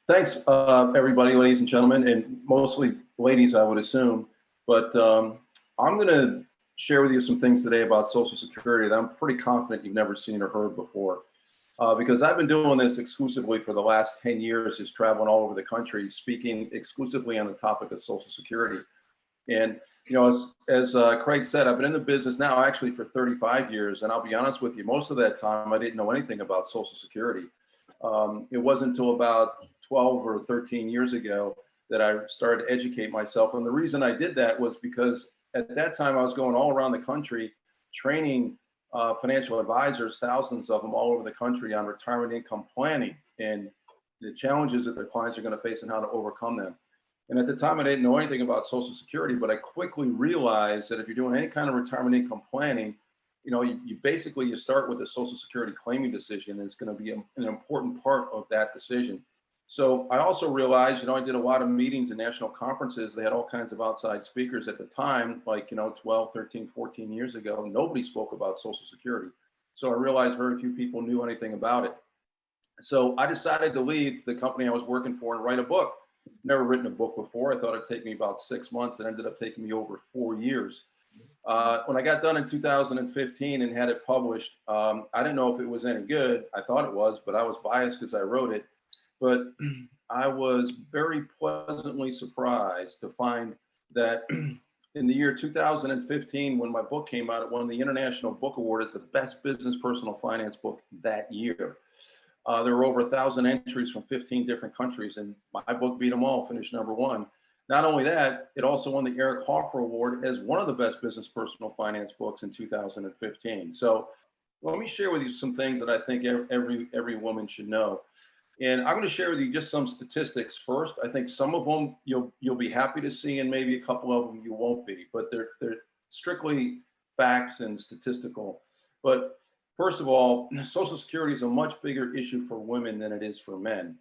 Thanks, everybody, ladies and gentlemen, and mostly ladies, I would assume. But I'm going to share with you some things today about Social Security that I'm pretty confident you've never seen or heard before. Because I've been doing this exclusively for the last 10 years, just traveling all over the country, speaking exclusively on the topic of Social Security. And as Craig said, I've been in the business now actually for 35 years, and I'll be honest with you, most of that time I didn't know anything about Social Security. It wasn't until about 12 or 13 years ago that I started to educate myself. And the reason I did that was because at that time I was going all around the country training financial advisors, thousands of them all over the country, on retirement income planning and the challenges that their clients are going to face and how to overcome them. And at the time I didn't know anything about Social Security, but I quickly realized that if you're doing any kind of retirement income planning, you basically start with a Social Security claiming decision, and it's going to be an important part of that decision. So I also realized, I did a lot of meetings and national conferences. They had all kinds of outside speakers at the time, like, 12, 13, 14 years ago. Nobody spoke about Social Security. So I realized very few people knew anything about it. So I decided to leave the company I was working for and write a book. Never written a book before. I thought it'd take me about 6 months. It ended up taking me over 4 years. When I got done in 2015 and had it published, I didn't know if it was any good. I thought it was, but I was biased because I wrote it. But I was very pleasantly surprised to find that in the year 2015, when my book came out, it won the International Book Award as the best business personal finance book that year. There were over 1,000 entries from 15 different countries, and my book beat them all, finished #1. Not only that, it also won the Eric Hoffer Award as one of the best business personal finance books in 2015. So let me share with you some things that I think every woman should know. And I'm going to share with you just some statistics first. I think some of them you'll be happy to see, and maybe a couple of them you won't be, but they're strictly facts and statistical. But first of all, Social Security is a much bigger issue for women than it is for men.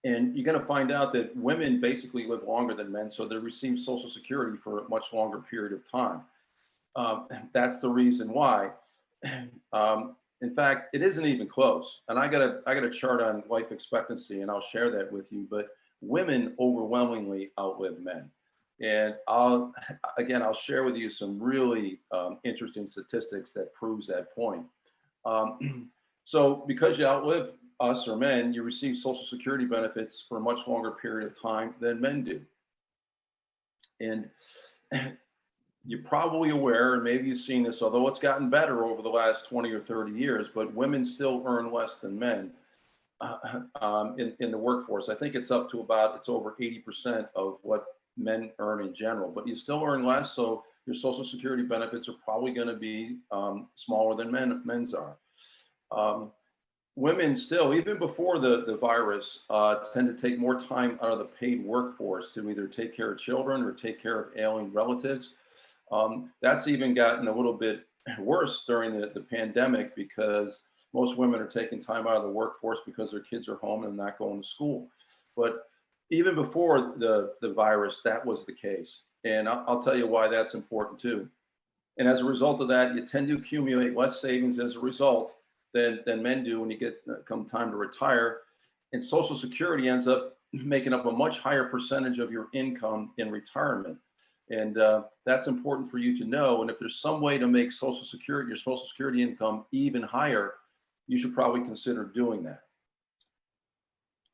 And you're going to find out that women basically live longer than men, so they receive Social Security for a much longer period of time. That's the reason why. In fact, it isn't even close. And I got a chart on life expectancy, and I'll share that with you. But women overwhelmingly outlive men. And I'll share with you some really interesting statistics that proves that point. So because you outlive us or men, you receive Social Security benefits for a much longer period of time than men do. And you're probably aware, and maybe you've seen this, although it's gotten better over the last 20 or 30 years, but women still earn less than men in the workforce. I think it's up to it's over 80% of what men earn in general, but you still earn less, so your Social Security benefits are probably going to be smaller than men's are. Women still, even before the virus, tend to take more time out of the paid workforce to either take care of children or take care of ailing relatives. That's even gotten a little bit worse during the pandemic, because most women are taking time out of the workforce because their kids are home and not going to school. But even before the virus, that was the case. And I'll tell you why that's important too. And as a result of that, you tend to accumulate less savings as a result than men do when you come time to retire. And Social Security ends up making up a much higher percentage of your income in retirement. And that's important for you to know. And if there's some way to make your Social Security income even higher, you should probably consider doing that.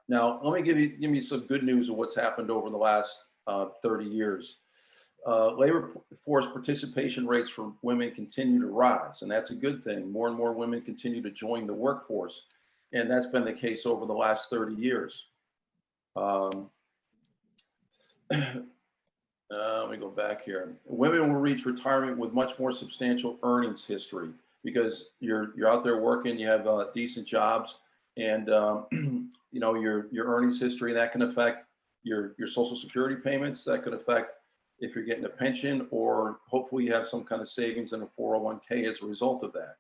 Now, let me give you some good news of what's happened over the last 30 years. Labor force participation rates for women continue to rise, and that's a good thing. More and more women continue to join the workforce, and that's been the case over the last 30 years. Let me go back here. Women will reach retirement with much more substantial earnings history, because you're out there working, you have decent jobs, and your earnings history, that can affect your Social Security payments. That could affect if you're getting a pension, or hopefully you have some kind of savings in a 401k as a result of that.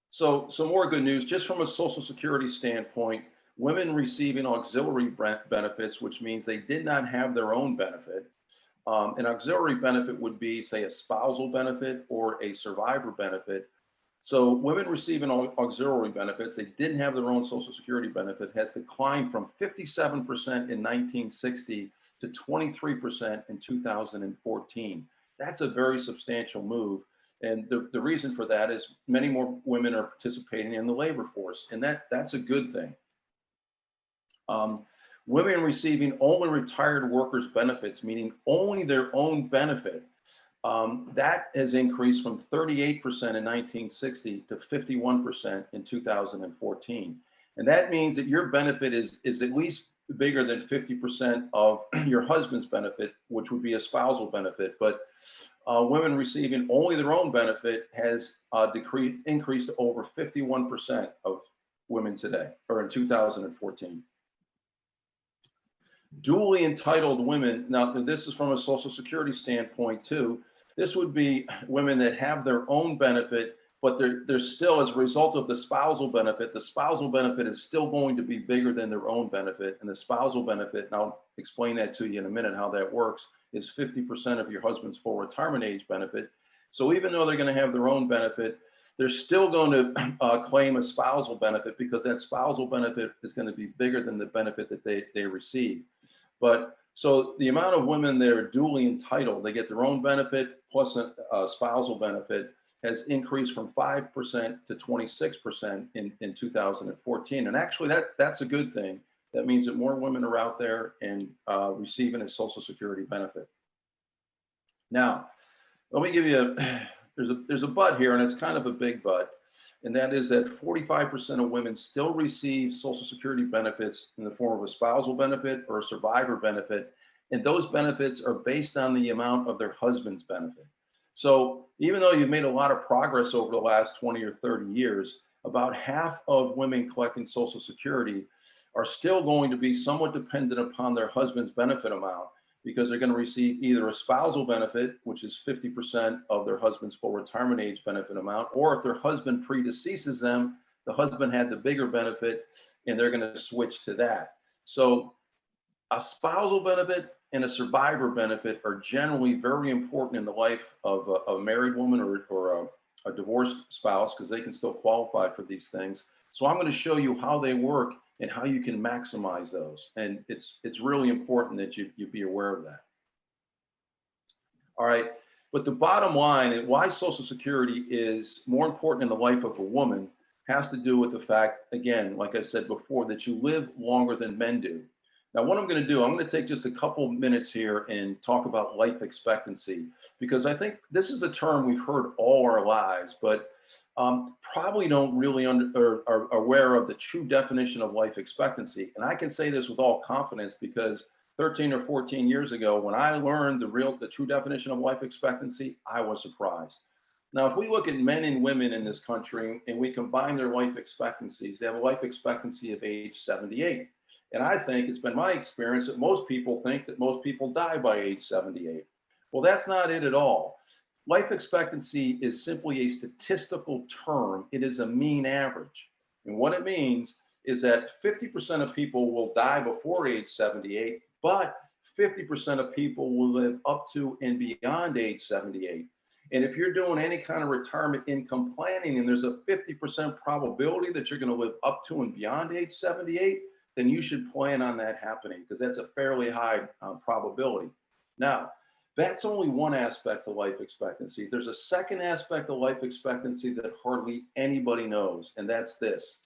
So some more good news, just from a Social Security standpoint. Women receiving auxiliary benefits, which means they did not have their own benefit. An auxiliary benefit would be, say, a spousal benefit or a survivor benefit. So women receiving auxiliary benefits, they didn't have their own Social Security benefit, has declined from 57% in 1960 to 23% in 2014. That's a very substantial move. And the reason for that is many more women are participating in the labor force, and that's a good thing. Women receiving only retired workers' benefits, meaning only their own benefit, that has increased from 38% in 1960 to 51% in 2014. And that means that your benefit is at least bigger than 50% of your husband's benefit, which would be a spousal benefit. But women receiving only their own benefit has increased to over 51% of women today, or in 2014. Dually entitled women, now this is from a Social Security standpoint too, this would be women that have their own benefit, but they're still, as a result of the spousal benefit is still going to be bigger than their own benefit. And the spousal benefit, and I'll explain that to you in a minute how that works, is 50% of your husband's full retirement age benefit. So even though they're going to have their own benefit, they're still going to claim a spousal benefit, because that spousal benefit is going to be bigger than the benefit that they receive. But so the amount of women that are duly entitled, they get their own benefit plus a spousal benefit, has increased from 5% to 26% in 2014. And actually that's a good thing. That means that more women are out there and receiving a Social Security benefit. Now, let me give you there's a but here, and it's kind of a big but. And that is that 45% of women still receive Social Security benefits in the form of a spousal benefit or a survivor benefit. And those benefits are based on the amount of their husband's benefit. So even though you've made a lot of progress over the last 20 or 30 years, about half of women collecting Social Security are still going to be somewhat dependent upon their husband's benefit amount, because they're going to receive either a spousal benefit, which is 50% of their husband's full retirement age benefit amount, or if their husband predeceases them, the husband had the bigger benefit and they're going to switch to that. So a spousal benefit and a survivor benefit are generally very important in the life of a married woman or a divorced spouse, because they can still qualify for these things. So I'm going to show you how they work and how you can maximize those. And it's really important that you be aware of that. All right, but the bottom line, and why Social Security is more important in the life of a woman, has to do with the fact, again, like I said before, that you live longer than men do. Now, what I'm going to do, I'm going to take just a couple minutes here and talk about life expectancy, because I think this is a term we've heard all our lives, but probably don't really are aware of the true definition of life expectancy. And I can say this with all confidence, because 13 or 14 years ago, when I learned the true definition of life expectancy, I was surprised. Now, if we look at men and women in this country and we combine their life expectancies, they have a life expectancy of age 78. And I think it's been my experience that most people think that most people die by age 78. Well, that's not it at all. Life expectancy is simply a statistical term. It is a mean average. And what it means is that 50% of people will die before age 78, but 50% of people will live up to and beyond age 78. And if you're doing any kind of retirement income planning and there's a 50% probability that you're going to live up to and beyond age 78, then you should plan on that happening, because that's a fairly high probability. Now, that's only one aspect of life expectancy. There's a second aspect of life expectancy that hardly anybody knows, and that's this.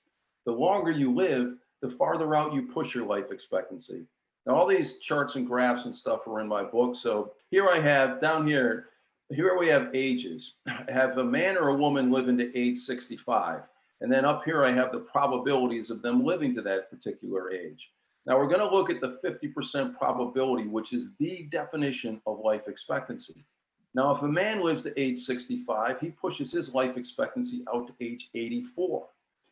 The longer you live, the farther out you push your life expectancy. Now, all these charts and graphs and stuff are in my book. So here I have, down here we have ages. I have a man or a woman living to age 65. And then up here, I have the probabilities of them living to that particular age. Now we're going to look at the 50% probability, which is the definition of life expectancy. Now, if a man lives to age 65, he pushes his life expectancy out to age 84.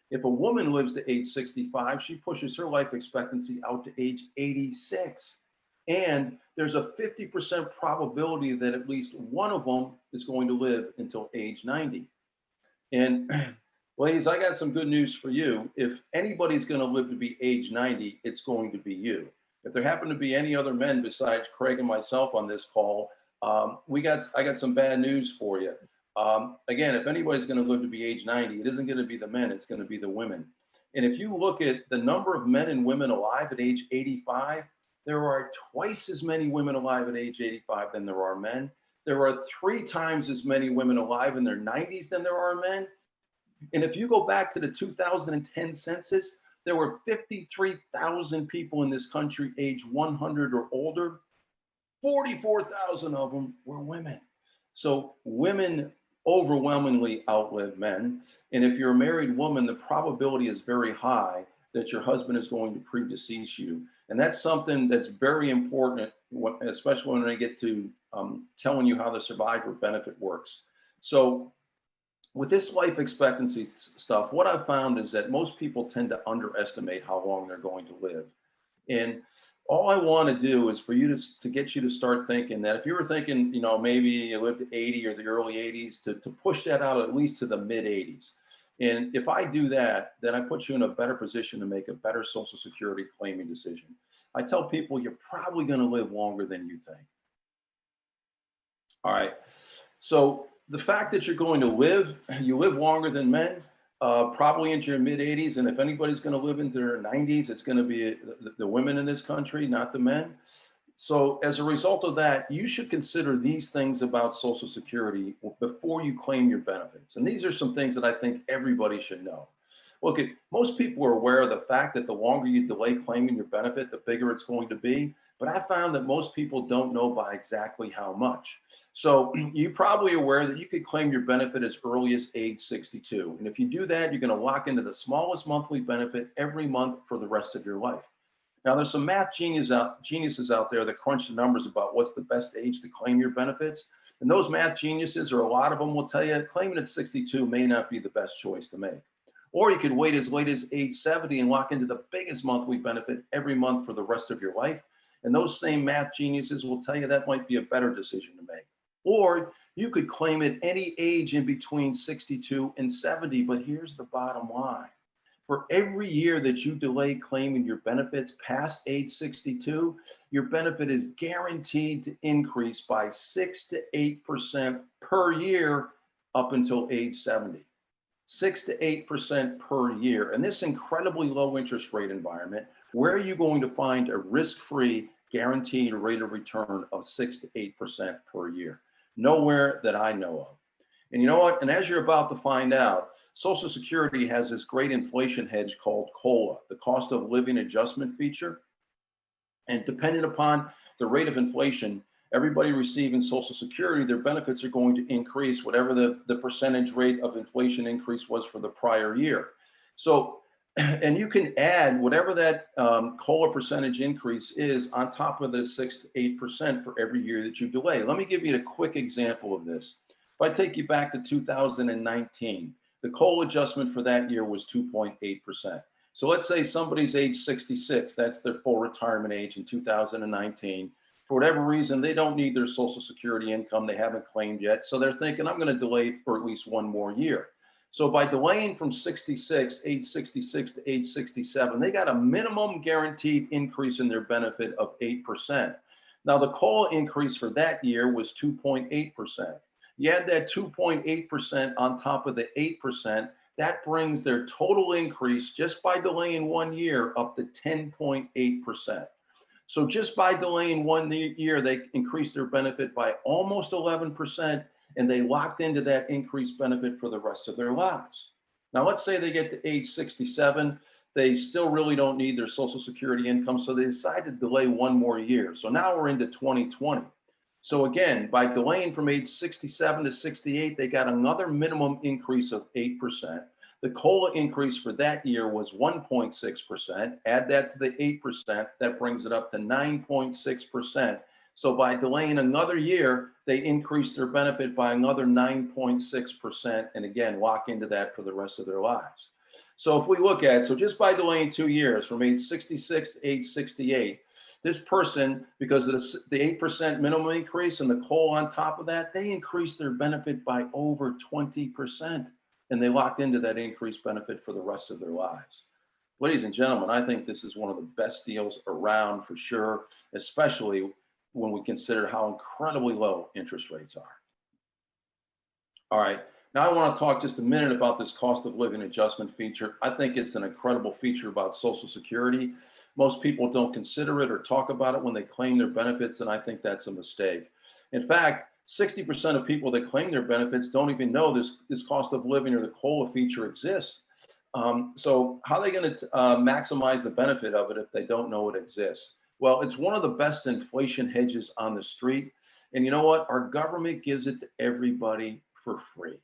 If a woman lives to age 65, she pushes her life expectancy out to age 86. And there's a 50% probability that at least one of them is going to live until age 90. And ladies, I got some good news for you. If anybody's going to live to be age 90, it's going to be you. If there happen to be any other men besides Craig and myself on this call, I got some bad news for you. Again, if anybody's going to live to be age 90, it isn't going to be the men, it's going to be the women. And if you look at the number of men and women alive at age 85, there are twice as many women alive at age 85 than there are men. There are 3 times as many women alive in their 90s than there are men. And if you go back to the 2010 census, there were 53,000 people in this country age 100 or older. 44,000 of them were women. So women overwhelmingly outlive men. And if you're a married woman, the probability is very high that your husband is going to predecease you. And that's something that's very important, especially when I get to telling you how the survivor benefit works. So with this life expectancy stuff, what I've found is that most people tend to underestimate how long they're going to live. And all I want to do is for you to get you to start thinking that if you were thinking, you know, maybe you lived to 80 or the early 80s, to push that out at least to the mid 80s. And if I do that, then I put you in a better position to make a better Social Security claiming decision. I tell people you're probably going to live longer than you think. All right. So the fact that you're going to live, you live longer than men, probably into your mid 80s. And if anybody's going to live into their 90s, it's going to be the women in this country, not the men. So as a result of that, you should consider these things about Social Security before you claim your benefits. And these are some things that I think everybody should know. Look, most people are aware of the fact that the longer you delay claiming your benefit, the bigger it's going to be. But I found that most people don't know by exactly how much. So you're probably aware that you could claim your benefit as early as age 62. And if you do that, you're going to lock into the smallest monthly benefit every month for the rest of your life. Now, there's some math geniuses out there that crunch the numbers about what's the best age to claim your benefits. And those math geniuses, or a lot of them, will tell you claiming at 62 may not be the best choice to make. Or you could wait as late as age 70 and lock into the biggest monthly benefit every month for the rest of your life. And those same math geniuses will tell you that might be a better decision to make. Or you could claim at any age in between 62 and 70. But here's the bottom line. For every year that you delay claiming your benefits past age 62, your benefit is guaranteed to increase by 6 to 8% per year up until age 70. 6 to 8% per year. In this incredibly low interest rate environment, where are you going to find a risk-free guaranteed rate of return of 6 to 8% per year? Nowhere that I know of. And you know what? And as you're about to find out, Social Security has this great inflation hedge called COLA, the cost of living adjustment feature. And depending upon the rate of inflation, everybody receiving Social Security, their benefits are going to increase whatever the percentage rate of inflation increase was for the prior year. So, and you can add whatever that COLA percentage increase is on top of the 6 to 8% for every year that you delay. Let me give you a quick example of this. If I take you back to 2019, the COLA adjustment for that year was 2.8%. So let's say somebody's age 66, that's their full retirement age in 2019. For whatever reason, they don't need their Social Security income. They haven't claimed yet. So they're thinking, I'm going to delay for at least one more year. So by delaying from age 66 to age 67, they got a minimum guaranteed increase in their benefit of 8%. Now, the COLA increase for that year was 2.8%. You add that 2.8% on top of the 8%, that brings their total increase just by delaying 1 year up to 10.8%. So just by delaying 1 year, they increased their benefit by almost 11%, and they locked into that increased benefit for the rest of their lives. Now, let's say they get to age 67, they still really don't need their Social Security income, so they decide to delay 1 more year. So now we're into 2020. So again, by delaying from age 67 to 68, they got another minimum increase of 8%. The COLA increase for that year was 1.6%. Add that to the 8%, that brings it up to 9.6%. So by delaying another year, they increase their benefit by another 9.6%. And again, lock into that for the rest of their lives. So if we look at, so just by delaying 2 years from age 66 to age 68, this person, because of the 8% minimum increase and the COLA on top of that, they increased their benefit by over 20%. And they locked into that increased benefit for the rest of their lives. Ladies and gentlemen, I think this is one of the best deals around for sure, especially when we consider how incredibly low interest rates are. All right. Now I want to talk just a minute about this cost of living adjustment feature. I think it's an incredible feature about Social Security. Most people don't consider it or talk about it when they claim their benefits, and I think that's a mistake. In fact, 60% of people that claim their benefits don't even know this cost of living or the COLA feature exists. So how are they going to maximize the benefit of it if they don't know it exists? Well, it's one of the best inflation hedges on the street. And you know what? Our government gives it to everybody for free.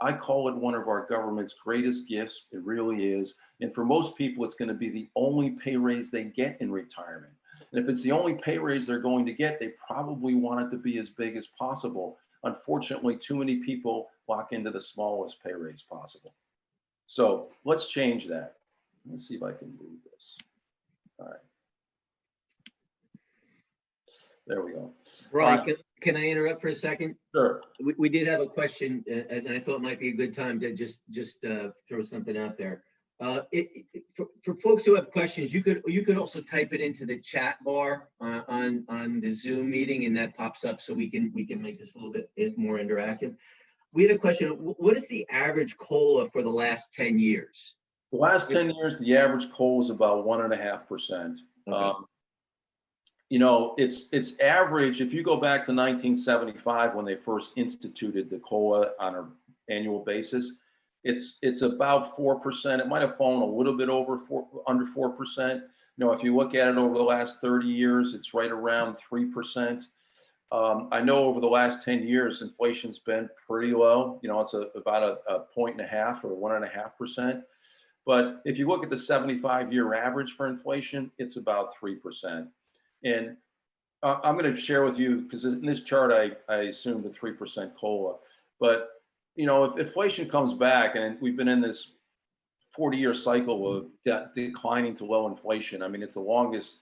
I call it one of our government's greatest gifts. It really is. And for most people, it's going to be the only pay raise they get in retirement. And if it's the only pay raise they're going to get, they probably want it to be as big as possible. Unfortunately, too many people lock into the smallest pay raise possible. So let's change that. Let's see if I can move this. All right. There we go. Brian, can I interrupt for a second? Sure. We did have a question, and I thought it might be a good time to just throw something out there. For folks who have questions, you could also type it into the chat bar on the Zoom meeting, and that pops up so we can make this a little bit more interactive. We had a question. What is the average COLA for the last 10 years? The last 10 years, the average COLA is about 1.5%. Okay. You know, it's average. If you go back to 1975 when they first instituted the COLA on an annual basis, it's about 4%. It might have fallen a little bit under 4%. You know, if you look at it over the last 30 years, it's right around 3%. I know over the last 10 years, inflation's been pretty low. You know, it's about a 1.5 or 1.5%. But if you look at the 75-year average for inflation, it's about 3%. And I'm going to share with you, because in this chart, I assumed a 3% COLA. But, you know, if inflation comes back, and we've been in this 40-year cycle of declining to low inflation. I mean, it's the longest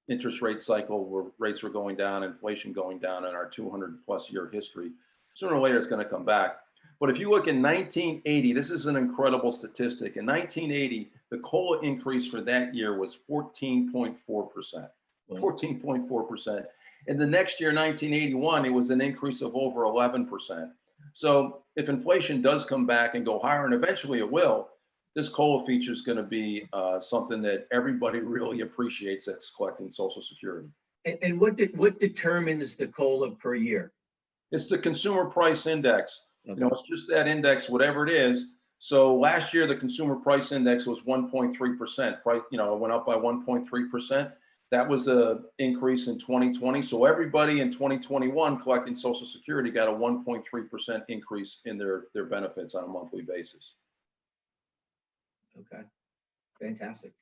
interest rate cycle where rates were going down, inflation going down in our 200+ year history. Sooner or later, it's going to come back. But if you look in 1980, this is an incredible statistic. In 1980, the COLA increase for that year was 14.4%. 14.4%. And the next year, 1981, it was an increase of over 11%. So if inflation does come back and go higher, and eventually it will, this COLA feature is going to be something that everybody really appreciates that's collecting Social Security. And what determines the COLA per year? It's the consumer price index. Okay. You know, it's just that index, whatever it is. So last year, the consumer price index was 1.3%. Price, you know, it went up by 1.3%. That was the increase in 2020. So everybody in 2021 collecting Social Security got a 1.3% increase in their benefits on a monthly basis. Okay, fantastic.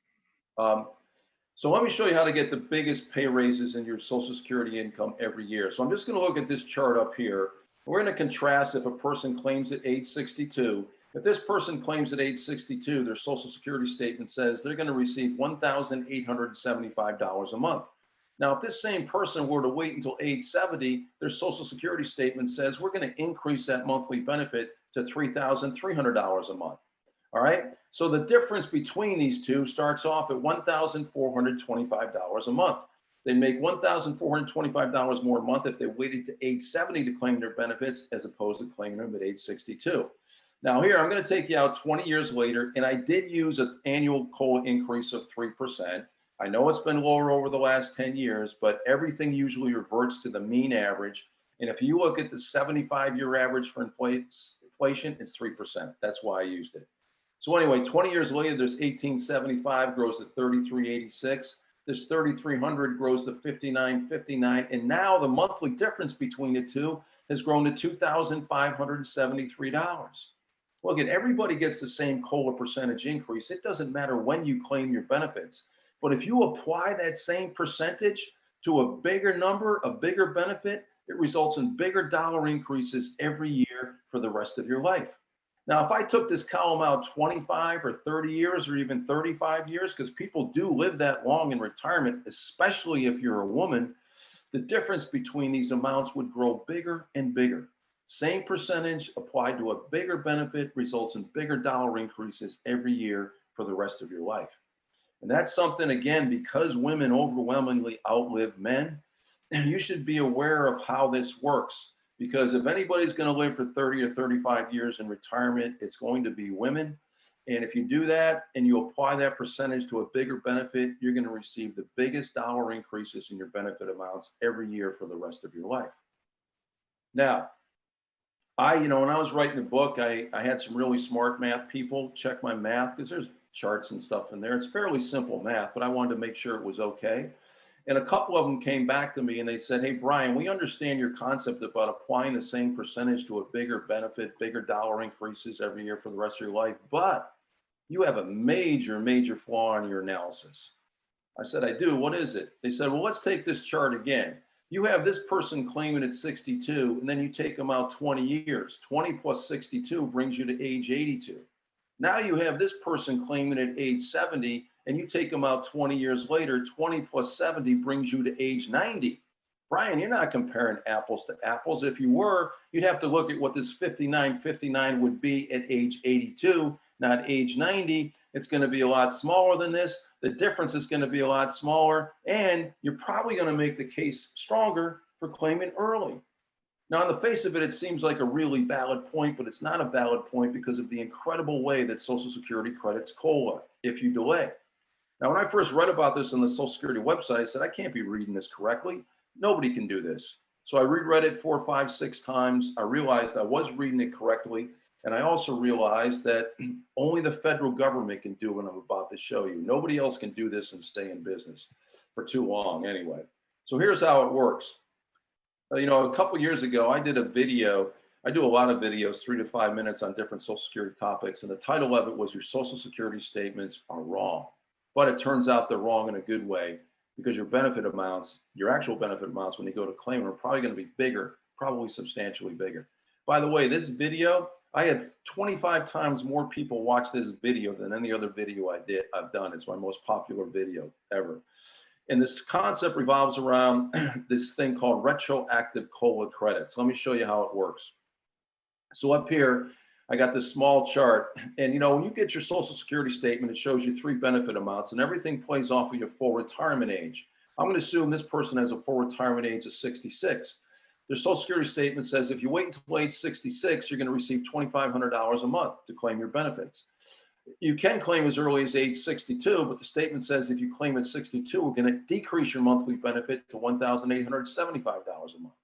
So let me show you how to get the biggest pay raises in your Social Security income every year. So I'm just going to look at this chart up here. We're going to contrast if a person claims at age 62. If this person claims at age 62, their Social Security statement says they're going to receive $1,875 a month. Now, if this same person were to wait until age 70, their Social Security statement says we're going to increase that monthly benefit to $3,300 a month. All right. So the difference between these two starts off at $1,425 a month. They make $1,425 more a month if they waited to age 70 to claim their benefits as opposed to claiming them at age 62. Now here, I'm going to take you out 20 years later, and I did use an annual COLA increase of 3%. I know it's been lower over the last 10 years, but everything usually reverts to the mean average. And if you look at the 75-year average for inflation, it's 3%. That's why I used it. So anyway, 20 years later, there's 1875 grows to 3386. This 3,300 grows to 5959. And now the monthly difference between the two has grown to $2,573. Look, everybody gets the same COLA percentage increase. It doesn't matter when you claim your benefits. But if you apply that same percentage to a bigger number, a bigger benefit, it results in bigger dollar increases every year for the rest of your life. Now, if I took this column out 25 or 30 years or even 35 years, because people do live that long in retirement, especially if you're a woman, the difference between these amounts would grow bigger and bigger. Same percentage applied to a bigger benefit results in bigger dollar increases every year for the rest of your life. And that's something, again, because women overwhelmingly outlive men, you should be aware of how this works. because if anybody's going to live for 30 or 35 years in retirement, it's going to be women. And if you do that and you apply that percentage to a bigger benefit, you're going to receive the biggest dollar increases in your benefit amounts every year for the rest of your life. Now, when I was writing the book, I had some really smart math people check my math, because there's charts and stuff in there. It's fairly simple math, but I wanted to make sure it was okay. And a couple of them came back to me and they said, hey, Brian, we understand your concept about applying the same percentage to a bigger benefit, bigger dollar increases every year for the rest of your life, but you have a major, major flaw in your analysis. I said, I do. What is it? They said, well, let's take this chart again. You have this person claiming at 62, and then you take them out 20 years. 20 plus 62 brings you to age 82. Now you have this person claiming at age 70, and you take them out 20 years later. 20 plus 70 brings you to age 90. Brian, you're not comparing apples to apples. If you were, you'd have to look at what this 59 would be at age 82, not age 90. It's going to be a lot smaller than this. The difference is going to be a lot smaller, and you're probably going to make the case stronger for claiming early. Now, on the face of it, it seems like a really valid point, but it's not a valid point because of the incredible way that Social Security credits COLA if you delay. Now, when I first read about this on the Social Security website, I said, I can't be reading this correctly. Nobody can do this. So I reread it 4, 5, 6 times. I realized I was reading it correctly. And I also realized that only the federal government can do what I'm about to show you. Nobody else can do this and stay in business for too long anyway. So here's how it works. A couple years ago, I did a video. I do a lot of videos, 3 to 5 minutes on different Social Security topics. And the title of it was Your Social Security Statements Are Wrong. But it turns out they're wrong in a good way, because your benefit amounts, your actual benefit amounts when you go to claim are probably going to be bigger, probably substantially bigger. By the way, this video, I had 25 times more people watch this video than any other video I've done. It's my most popular video ever. And this concept revolves around this thing called retroactive COLA credits. Let me show you how it works. So up here, I got this small chart, and when you get your Social Security statement, it shows you 3 benefit amounts, and everything plays off of your full retirement age. I'm going to assume this person has a full retirement age of 66. Their Social Security statement says if you wait until age 66, you're going to receive $2,500 a month to claim your benefits. You can claim as early as age 62, but the statement says if you claim at 62, we're going to decrease your monthly benefit to $1,875 a month.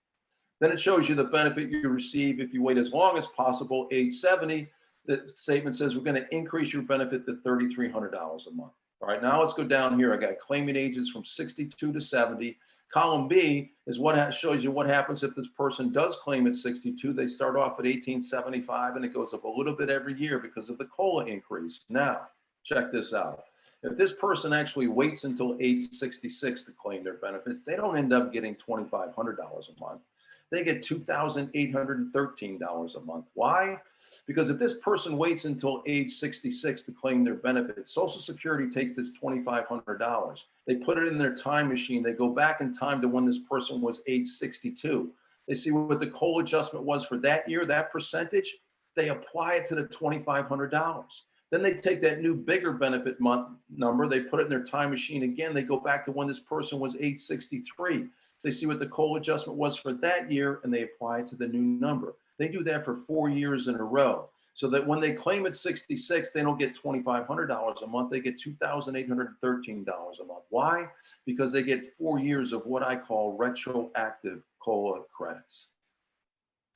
Then it shows you the benefit you receive if you wait as long as possible, age 70. The statement says we're going to increase your benefit to $3,300 a month. All right, now let's go down here. I got claiming ages from 62 to 70. Column B is what shows you what happens if this person does claim at 62. They start off at 1875 and it goes up a little bit every year because of the COLA increase. Now, check this out. If this person actually waits until age 66 to claim their benefits, they don't end up getting $2,500 a month. They get $2,813 a month. Why? Because if this person waits until age 66 to claim their benefits, Social Security takes this $2,500. They put it in their time machine. They go back in time to when this person was age 62. They see what the COLA adjustment was for that year, that percentage. They apply it to the $2,500. Then they take that new bigger benefit month number. They put it in their time machine again. They go back to when this person was age 63. They see what the COLA adjustment was for that year, and they apply it to the new number. They do that for 4 years in a row, so that when they claim at 66, they don't get $2,500 a month. They get $2,813 a month. Why? Because they get 4 years of what I call retroactive COLA credits.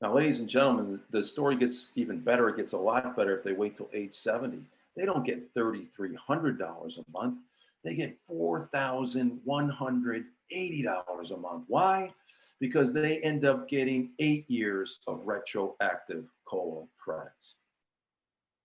Now, ladies and gentlemen, the story gets even better. It gets a lot better if they wait till age 70. They don't get $3,300 a month. They get $4,180 a month. Why? Because they end up getting 8 years of retroactive COLA credits.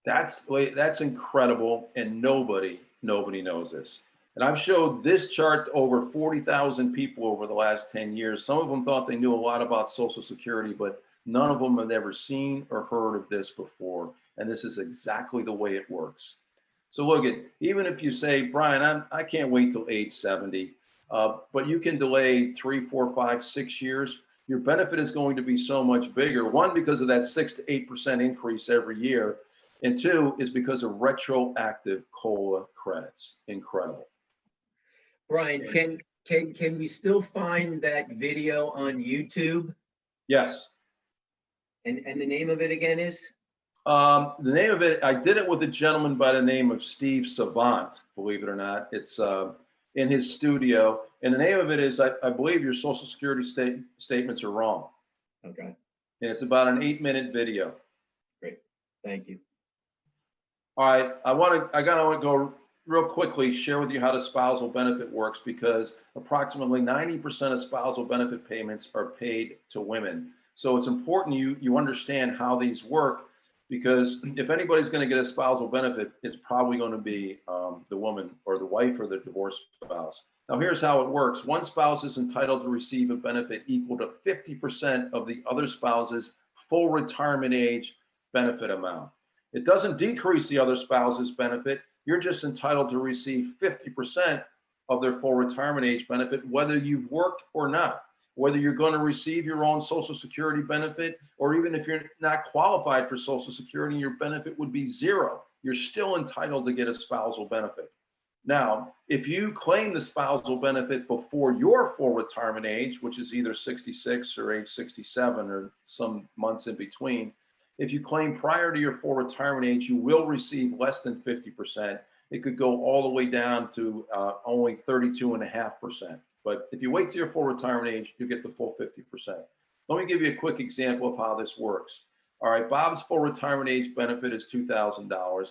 That's incredible, and nobody knows this. And I've showed this chart to over 40,000 people over the last 10 years. Some of them thought they knew a lot about Social Security, but none of them had ever seen or heard of this before. And this is exactly the way it works. So look at, even if you say, Brian, I can't wait till age 70, but you can delay 3, 4, 5, 6 years, your benefit is going to be so much bigger. One, because of that 6 to 8% increase every year. And 2 is because of retroactive COLA credits. Incredible. Brian, can we still find that video on YouTube? Yes. And the name of it again is? The name of it, I did it with a gentleman by the name of Steve Savant, believe it or not. It's in his studio. And the name of it is, I believe your Social Security statements are wrong. Okay, And it's about an 8-minute video. great. Thank you. All right, I gotta go real quickly, share with you how the spousal benefit works, because approximately 90% of spousal benefit payments are paid to women. So it's important you understand how these work, because if anybody's going to get a spousal benefit, it's probably going to be the woman or the wife or the divorced spouse. Now, here's how it works. One spouse is entitled to receive a benefit equal to 50% of the other spouse's full retirement age benefit amount. It doesn't decrease the other spouse's benefit. You're just entitled to receive 50% of their full retirement age benefit, whether you've worked or not. Whether you're going to receive your own Social Security benefit, or even if you're not qualified for Social Security, your benefit would be zero. You're still entitled to get a spousal benefit. Now, if you claim the spousal benefit before your full retirement age, which is either 66 or age 67 or some months in between, if you claim prior to your full retirement age, you will receive less than 50%. It could go all the way down to only 32.5%. But if you wait to your full retirement age, you get the full 50%. Let me give you a quick example of how this works. All right, Bob's full retirement age benefit is $2,000.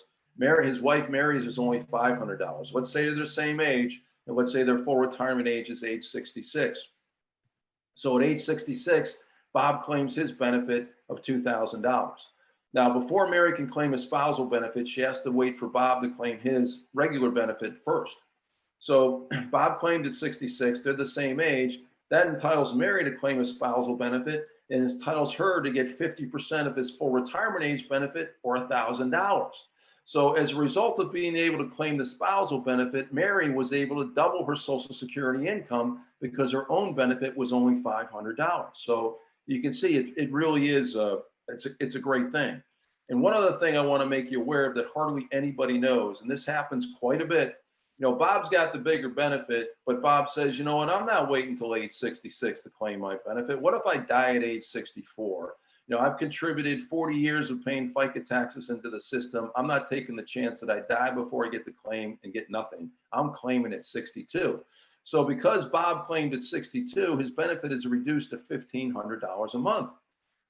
His wife Mary's is only $500. Let's say they're the same age, and let's say their full retirement age is age 66. So at age 66, Bob claims his benefit of $2,000. Now, before Mary can claim a spousal benefit, she has to wait for Bob to claim his regular benefit first. So Bob claimed at 66, they're the same age. That entitles Mary to claim a spousal benefit and entitles her to get 50% of his full retirement age benefit, or $1,000. So as a result of being able to claim the spousal benefit, Mary was able to double her Social Security income because her own benefit was only $500. So you can see it really is, it's a great thing. And one other thing I want to make you aware of that hardly anybody knows, and this happens quite a bit. You know, Bob's got the bigger benefit, but Bob says, you know what, I'm not waiting until age 66 to claim my benefit. What if I die at age 64? You know, I've contributed 40 years of paying FICA taxes into the system. I'm not taking the chance that I die before I get the claim and get nothing. I'm claiming at 62. So because Bob claimed at 62, his benefit is reduced to $1,500 a month.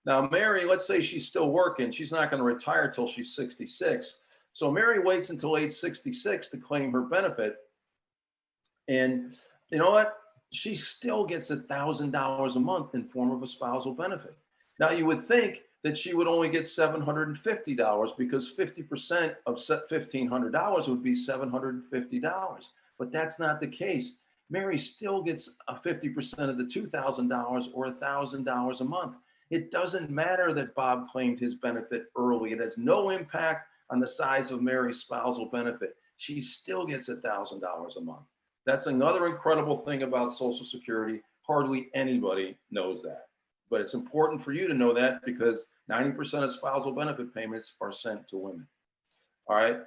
Now, Mary, let's say she's still working. She's not going to retire till she's 66. So Mary waits until age 66 to claim her benefit. And you know what? She still gets $1,000 a month in form of a spousal benefit. Now, you would think that she would only get $750 because 50% of $1,500 would be $750. But that's not the case. Mary still gets a 50% of the $2,000 or $1,000 a month. It doesn't matter that Bob claimed his benefit early. It has no impact on the size of Mary's spousal benefit. She still gets $1,000 a month. That's another incredible thing about Social Security. Hardly anybody knows that. But it's important for you to know that because 90% of spousal benefit payments are sent to women. All right.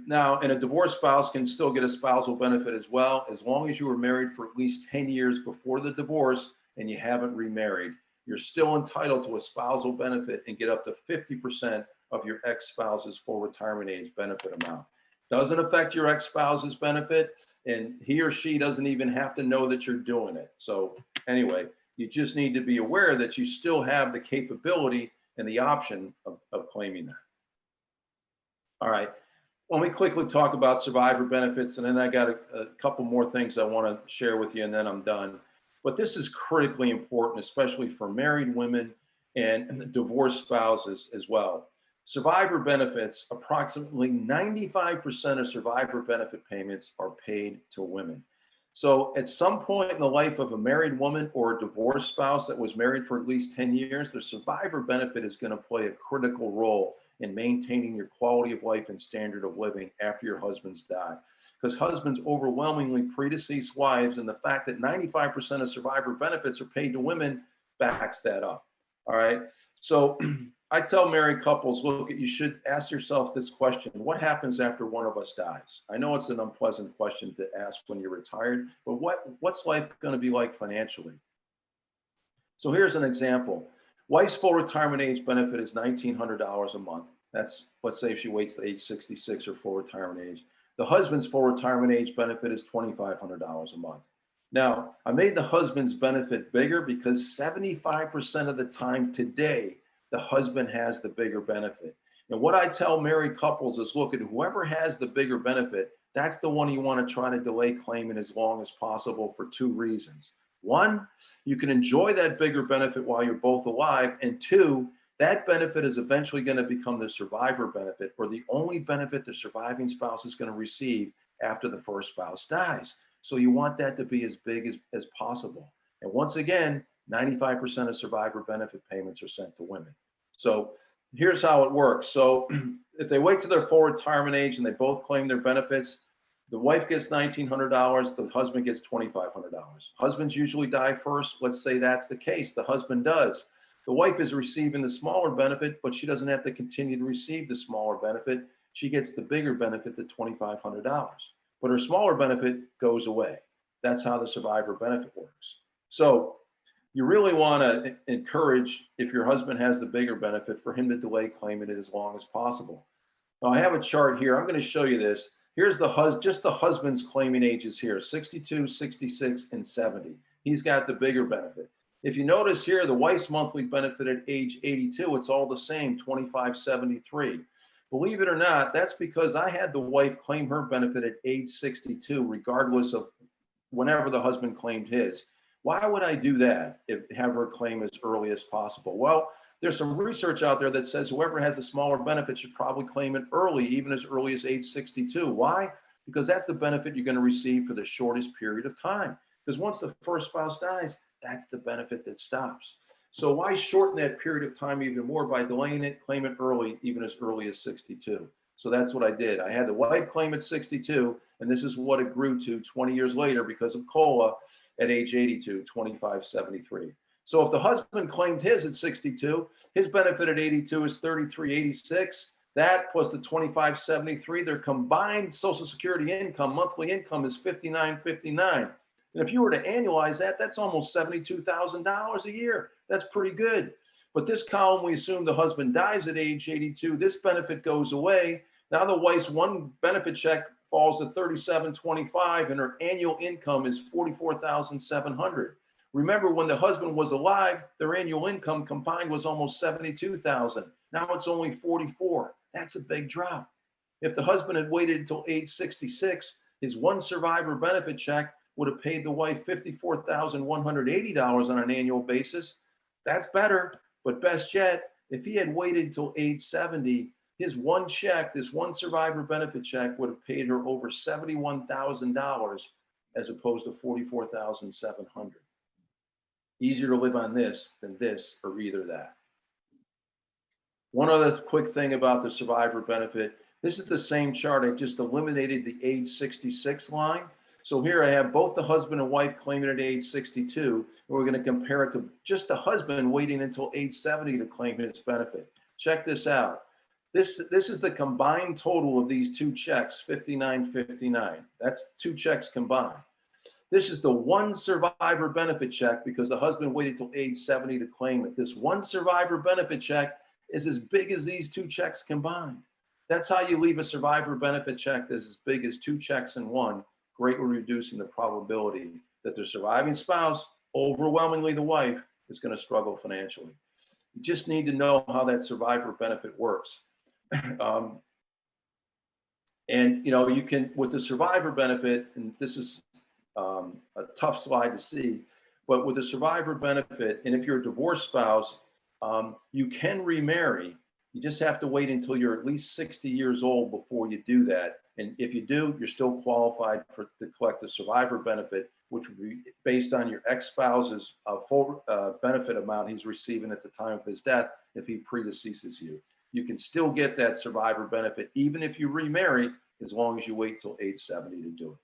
Now, and a divorced spouse can still get a spousal benefit as well, as long as you were married for at least 10 years before the divorce and you haven't remarried. You're still entitled to a spousal benefit and get up to 50% of your ex-spouse's full retirement age benefit amount. Doesn't affect your ex-spouse's benefit, and he or she doesn't even have to know that you're doing it. So anyway, you just need to be aware that you still have the capability and the option of claiming that. All right, let me quickly talk about survivor benefits, and then I got a couple more things I want to share with you, and then I'm done. But this is critically important, especially for married women and divorced spouses as well. Survivor benefits, approximately 95% of survivor benefit payments are paid to women. So at some point in the life of a married woman or a divorced spouse that was married for at least 10 years, the survivor benefit is going to play a critical role in maintaining your quality of life and standard of living after your husbands die. Because husbands overwhelmingly predecease wives, and the fact that 95% of survivor benefits are paid to women backs that up. All right. So I tell married couples, look, you should ask yourself this question: what happens after one of us dies? I know it's an unpleasant question to ask when you're retired, but what's life going to be like financially? So here's an example. Wife's full retirement age benefit is $1,900 a month. That's, let's say if she waits to age 66 or full retirement age. The husband's full retirement age benefit is $2,500 a month. Now, I made the husband's benefit bigger because 75% of the time today, the husband has the bigger benefit. And what I tell married couples is, look, at whoever has the bigger benefit, that's the one you want to try to delay claiming as long as possible for two reasons. One, you can enjoy that bigger benefit while you're both alive. And two, that benefit is eventually going to become the survivor benefit, or the only benefit the surviving spouse is going to receive after the first spouse dies. So you want that to be as big as possible. And once again, 95% of survivor benefit payments are sent to women. So here's how it works. So if they wait to their full retirement age and they both claim their benefits, the wife gets $1,900, the husband gets $2,500. Husbands usually die first. Let's say that's the case. The husband does. The wife is receiving the smaller benefit, but she doesn't have to continue to receive the smaller benefit. She gets the bigger benefit, the $2,500. But her smaller benefit goes away. That's how the survivor benefit works. So you really want to encourage, if your husband has the bigger benefit, for him to delay claiming it as long as possible. Now I have a chart here. I'm going to show you this. Here's just the husband's claiming ages here, 62, 66, and 70. He's got the bigger benefit. If you notice here, the wife's monthly benefit at age 82, it's all the same, $2,573. Believe it or not, that's because I had the wife claim her benefit at age 62, regardless of whenever the husband claimed his. Why would I do that, have her claim as early as possible? Well, there's some research out there that says whoever has a smaller benefit should probably claim it early, even as early as age 62. Why? Because that's the benefit you're going to receive for the shortest period of time. Because once the first spouse dies, that's the benefit that stops. So why shorten that period of time even more by delaying it, claim it early, even as early as 62? So that's what I did. I had the wife claim at 62, and this is what it grew to 20 years later because of COLA at age 82, $2,573. So if the husband claimed his at 62, his benefit at 82 is $3,386. That plus the $2,573, their combined Social Security income, monthly income, is $5,959. And if you were to annualize that, that's almost $72,000 a year. That's pretty good. But this column, we assume the husband dies at age 82. This benefit goes away. Now the wife's one benefit check falls to $3,725, and her annual income is $44,700. Remember, when the husband was alive, their annual income combined was almost $72,000. Now it's only $44,000. That's a big drop. If the husband had waited until age 66, his one survivor benefit check would have paid the wife $54,180 on an annual basis. That's better, but best yet, if he had waited until age 70, his one check, this one survivor benefit check, would have paid her over $71,000 as opposed to $44,700. Easier to live on this than this, or either that. One other quick thing about the survivor benefit. This is the same chart. I just eliminated the age 66 line. So here I have both the husband and wife claiming at age 62, and we're going to compare it to just the husband waiting until age 70 to claim his benefit. Check this out. This is the combined total of these two checks, $5,959. That's two checks combined. This is the one survivor benefit check because the husband waited till age 70 to claim it. This one survivor benefit check is as big as these two checks combined. That's how you leave a survivor benefit check that's as big as two checks in one, greatly reducing the probability that the surviving spouse, overwhelmingly the wife, is going to struggle financially. You just need to know how that survivor benefit works. And you know, you can, with the survivor benefit, and this is a tough slide to see, but with the survivor benefit, and if you're a divorced spouse, you can remarry. You just have to wait until you're at least 60 years old before you do that. And if you do, you're still qualified to collect the survivor benefit, which would be based on your ex-spouse's full benefit amount he's receiving at the time of his death if he predeceases you. You can still get that survivor benefit even if you remarry, as long as you wait till age 70 to do it.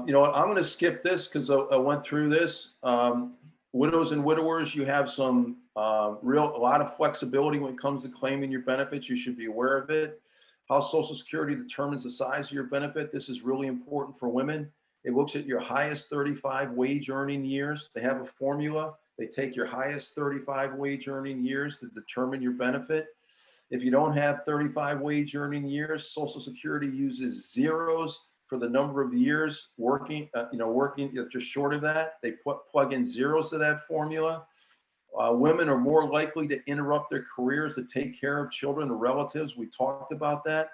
You know what, I'm going to skip this because I went through this. Widows and widowers, you have some a lot of flexibility when it comes to claiming your benefits. You should be aware of it. How Social Security determines the size of your benefit. This is really important for women. It looks at your highest 35 wage earning years. They have a formula. They take your highest 35 wage earning years to determine your benefit. If you don't have 35 wage earning years, Social Security uses zeros for the number of years working, working just short of that. They plug in zeros to that formula. Women are more likely to interrupt their careers to take care of children or relatives. We talked about that.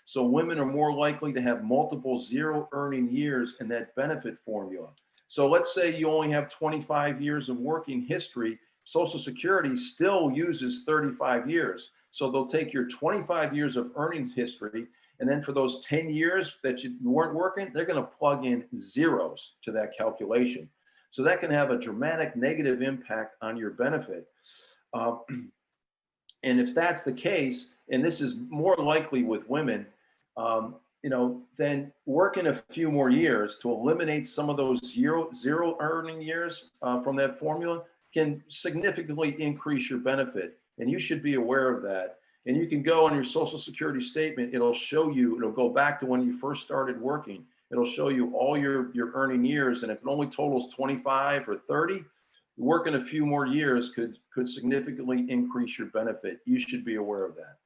So women are more likely to have multiple zero earning years in that benefit formula. So let's say you only have 25 years of working history. Social Security still uses 35 years. So they'll take your 25 years of earnings history, and then for those 10 years that you weren't working, they're going to plug in zeros to that calculation. So that can have a dramatic negative impact on your benefit. And if that's the case, and this is more likely with women, then working a few more years to eliminate some of those zero earning years from that formula can significantly increase your benefit. And you should be aware of that. And you can go on your Social Security statement, it'll show you, it'll go back to when you first started working. It'll show you all your earning years. And if it only totals 25 or 30, working a few more years could significantly increase your benefit. You should be aware of that.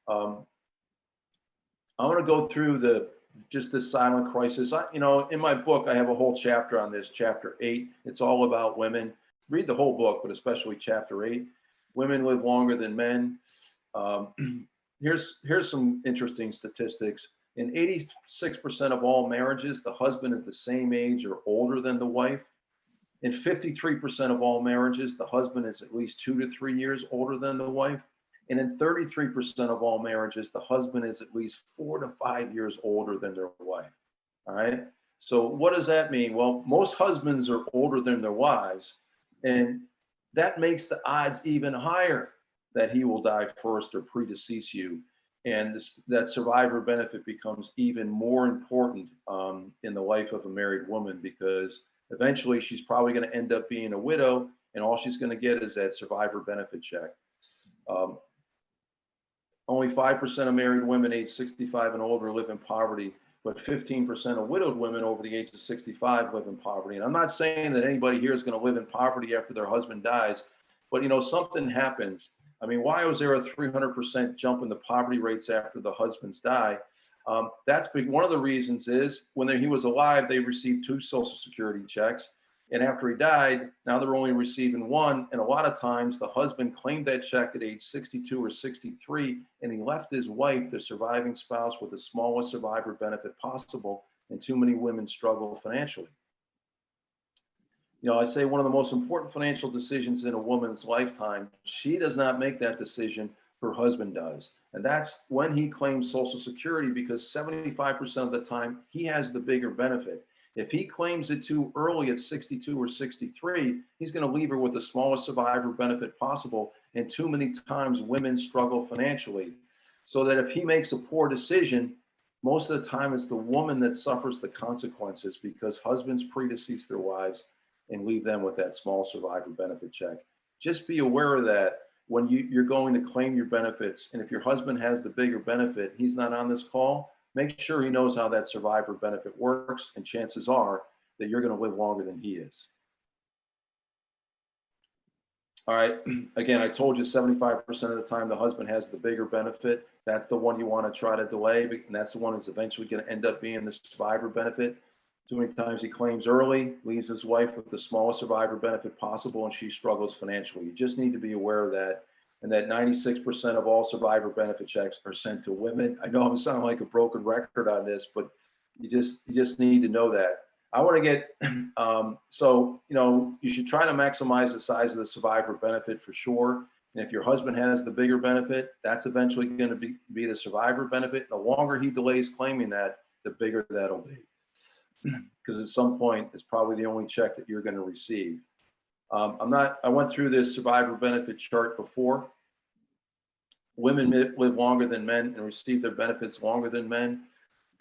I want to go through just this silent crisis. In my book, I have a whole chapter on this, chapter 8. It's all about women. Read the whole book, but especially chapter 8. Women live longer than men. Here's some interesting statistics. In 86% of all marriages, the husband is the same age or older than the wife. In 53% of all marriages, the husband is at least 2 to 3 years older than the wife. And in 33% of all marriages, the husband is at least 4 to 5 years older than their wife. All right. So what does that mean? Well, most husbands are older than their wives, and that makes the odds even higher that he will die first or predecease you. And that survivor benefit becomes even more important in the life of a married woman, because eventually she's probably going to end up being a widow, and all she's going to get is that survivor benefit check. Only 5% of married women age 65 and older live in poverty, but 15% of widowed women over the age of 65 live in poverty. And I'm not saying that anybody here is going to live in poverty after their husband dies, but something happens. I mean, why was there a 300% jump in the poverty rates after the husbands die? That's big. One of the reasons is when he was alive, they received 2 Social Security checks. And after he died, now they're only receiving 1. And a lot of times the husband claimed that check at age 62 or 63, and he left his wife, the surviving spouse, with the smallest survivor benefit possible. And too many women struggle financially. I say one of the most important financial decisions in a woman's lifetime, she does not make that decision, her husband does. And that's when he claims Social Security, because 75% of the time he has the bigger benefit. If he claims it too early at 62 or 63, he's going to leave her with the smallest survivor benefit possible. And too many times women struggle financially. So that if he makes a poor decision, most of the time it's the woman that suffers the consequences, because husbands predecease their wives and leave them with that small survivor benefit check. Just be aware of that when you're going to claim your benefits. And if your husband has the bigger benefit, he's not on this call, make sure he knows how that survivor benefit works, and chances are that you're going to live longer than he is. All right, again, I told you 75% of the time the husband has the bigger benefit. That's the one you want to try to delay, and that's the one that's eventually going to end up being the survivor benefit. Too many times he claims early, leaves his wife with the smallest survivor benefit possible, and she struggles financially. You just need to be aware of that. And that 96% of all survivor benefit checks are sent to women. I know I'm sounding like a broken record on this, but you just need to know that. I want to get, you should try to maximize the size of the survivor benefit for sure. And if your husband has the bigger benefit, that's eventually going to be the survivor benefit. The longer he delays claiming that, the bigger that'll be. Because at some point, it's probably the only check that you're going to receive. I went through this survivor benefit chart before. Women live longer than men and receive their benefits longer than men.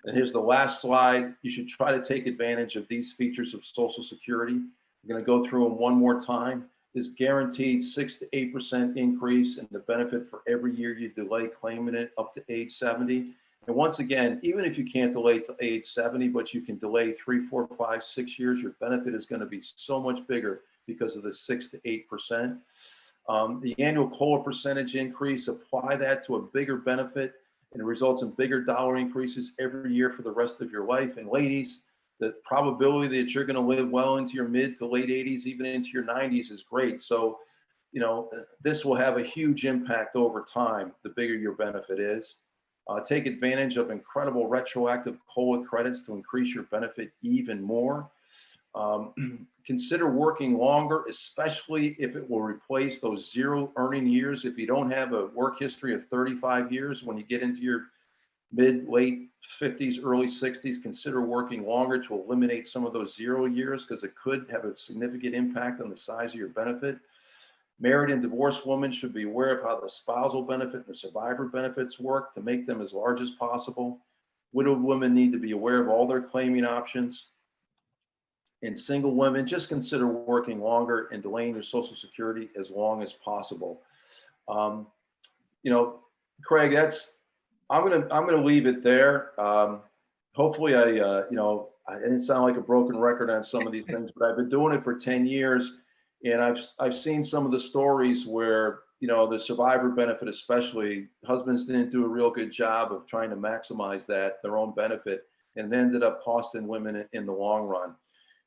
And here's the last slide. You should try to take advantage of these features of Social Security. I'm going to go through them one more time. This guaranteed 6 to 8% increase in the benefit for every year you delay claiming it up to age 70. And once again, even if you can't delay to age 70, but you can delay 3, 4, 5, 6 years, your benefit is going to be so much bigger because of the 6 to 8%. The annual COLA percentage increase, apply that to a bigger benefit, and it results in bigger dollar increases every year for the rest of your life. And ladies, the probability that you're going to live well into your mid to late 80s, even into your 90s, is great. So, you know, this will have a huge impact over time, the bigger your benefit is. Take advantage of incredible retroactive COLA credits to increase your benefit even more. Consider working longer, especially if it will replace those 0 earning years. If you don't have a work history of 35 years, when you get into your mid, late 50s, early 60s, consider working longer to eliminate some of those 0 years, because it could have a significant impact on the size of your benefit. Married and divorced women should be aware of how the spousal benefit and the survivor benefits work to make them as large as possible. Widowed women need to be aware of all their claiming options. And single women, just consider working longer and delaying their Social Security as long as possible. You know, Craig, I'm gonna leave it there. Hopefully, I didn't sound like a broken record on some of these things, but I've been doing it for 10 years. And I've seen some of the stories where, you know, the survivor benefit, especially, husbands didn't do a real good job of trying to maximize that, their own benefit, and it ended up costing women in the long run.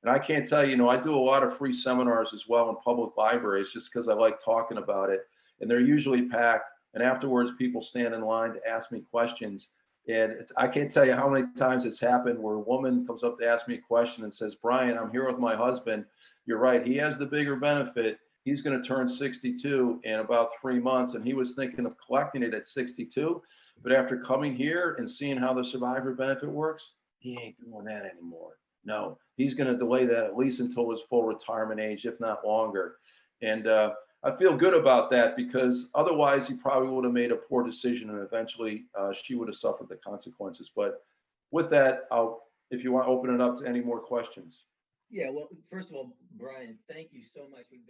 And I can't tell you, you know, I do a lot of free seminars as well in public libraries just because I like talking about it. And they're usually packed. And afterwards, people stand in line to ask me questions. And I can't tell you how many times it's happened where a woman comes up to ask me a question and says, Brian, I'm here with my husband. You're right. He has the bigger benefit. He's going to turn 62 in about 3 months. And he was thinking of collecting it at 62. But after coming here and seeing how the survivor benefit works, he ain't doing that anymore. No, he's going to delay that at least until his full retirement age, if not longer. And I feel good about that, because otherwise he probably would have made a poor decision, and eventually she would have suffered the consequences. But with that, if you want to open it up to any more questions. Yeah, well, first of all, Brian, thank you so much. We've got